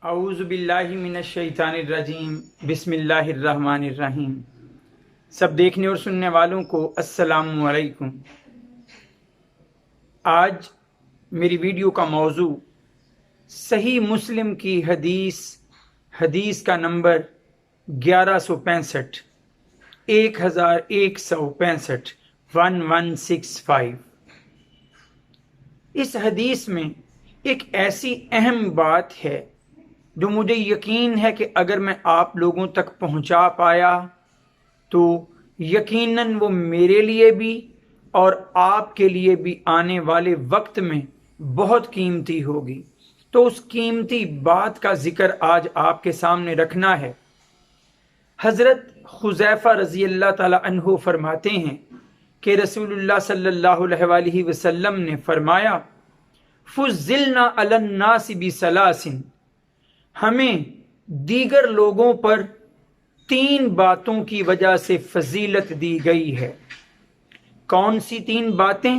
اعوذ باللہ من الشیطان الرجیم بسم اللہ الرحمن الرحیم۔ سب دیکھنے اور سننے والوں کو السلام علیکم۔ آج میری ویڈیو کا موضوع صحیح مسلم کی حدیث کا نمبر 1165 1165 اس حدیث میں ایک ایسی اہم بات ہے جو مجھے یقین ہے کہ اگر میں آپ لوگوں تک پہنچا پایا تو یقیناً وہ میرے لیے بھی اور آپ کے لیے بھی آنے والے وقت میں بہت قیمتی ہوگی۔ تو اس قیمتی بات کا ذکر آج آپ کے سامنے رکھنا ہے۔ حضرت حذیفہ رضی اللہ تعالی عنہ فرماتے ہیں کہ رسول اللہ صلی اللہ علیہ وآلہ وسلم نے فرمایا، فضلنا علی الناس بثلاث، ہمیں دیگر لوگوں پر 3 باتوں کی وجہ سے فضیلت دی گئی ہے۔ کون سی 3 باتیں؟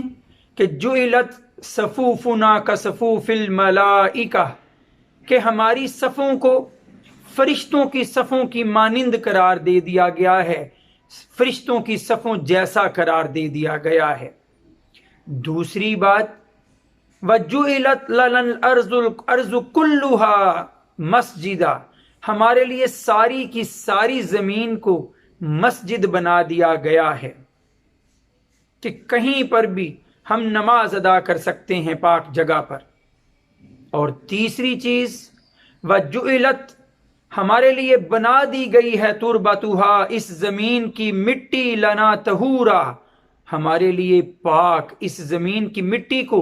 کہ جعلت صفوفنا کصفوف الملائکہ، کہ ہماری صفوں کو فرشتوں کی صفوں کی مانند قرار دے دیا گیا ہے، فرشتوں کی صفوں جیسا قرار دے دیا گیا ہے۔ دوسری بات، وَجُعِلَتْ لَنَا الْأَرْضُ كُلُّهَا مسجدہ، ہمارے لیے ساری کی ساری زمین کو مسجد بنا دیا گیا ہے کہ کہیں پر بھی ہم نماز ادا کر سکتے ہیں پاک جگہ پر۔ اور تیسری چیز، وَجُعِلَتْ، ہمارے لیے بنا دی گئی ہے تربتھا، اس زمین کی مٹی، لنا طہورا، ہمارے لیے پاک، اس زمین کی مٹی کو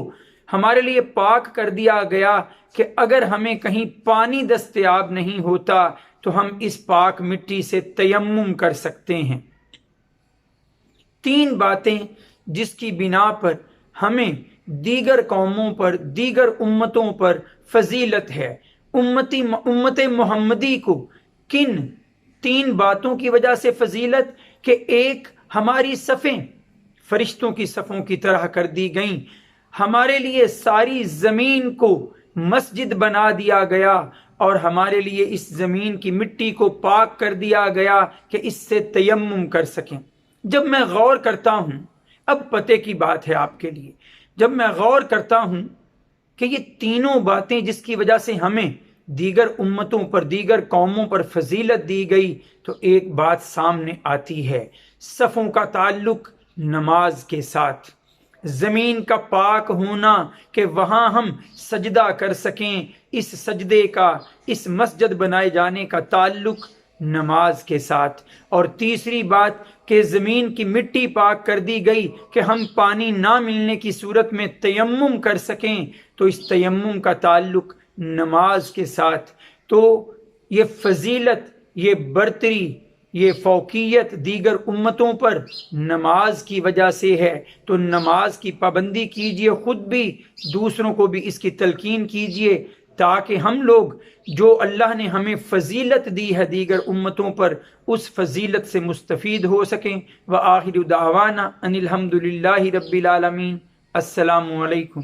ہمارے لیے پاک کر دیا گیا کہ اگر ہمیں کہیں پانی دستیاب نہیں ہوتا تو ہم اس پاک مٹی سے تیمم کر سکتے ہیں۔ 3 باتیں جس کی بنا پر ہمیں دیگر قوموں پر، دیگر امتوں پر فضیلت ہے۔ امت محمدی کو کن 3 باتوں کی وجہ سے فضیلت؟ کہ ایک، ہماری صفیں فرشتوں کی صفوں کی طرح کر دی گئیں، ہمارے لیے ساری زمین کو مسجد بنا دیا گیا، اور ہمارے لیے اس زمین کی مٹی کو پاک کر دیا گیا کہ اس سے تیمم کر سکیں۔ جب میں غور کرتا ہوں، اب پتے کی بات ہے آپ کے لیے، جب میں غور کرتا ہوں کہ یہ تینوں باتیں جس کی وجہ سے ہمیں دیگر امتوں پر، دیگر قوموں پر فضیلت دی گئی، تو ایک بات سامنے آتی ہے، صفوں کا تعلق نماز کے ساتھ، زمین کا پاک ہونا کہ وہاں ہم سجدہ کر سکیں، اس سجدے کا، اس مسجد بنائے جانے کا تعلق نماز کے ساتھ۔ اور تیسری بات کہ زمین کی مٹی پاک کر دی گئی کہ ہم پانی نہ ملنے کی صورت میں تیمم کر سکیں، تو اس تیمم کا تعلق نماز کے ساتھ۔ تو یہ فضیلت، یہ برتری، یہ فوقیت دیگر امتوں پر نماز کی وجہ سے ہے۔ تو نماز کی پابندی کیجئے، خود بھی، دوسروں کو بھی اس کی تلقین کیجئے، تاکہ ہم لوگ جو اللہ نے ہمیں فضیلت دی ہے دیگر امتوں پر، اس فضیلت سے مستفید ہو سکیں۔ وآخر دعوانا ان الحمد للہ رب العالمین۔ السلام علیکم۔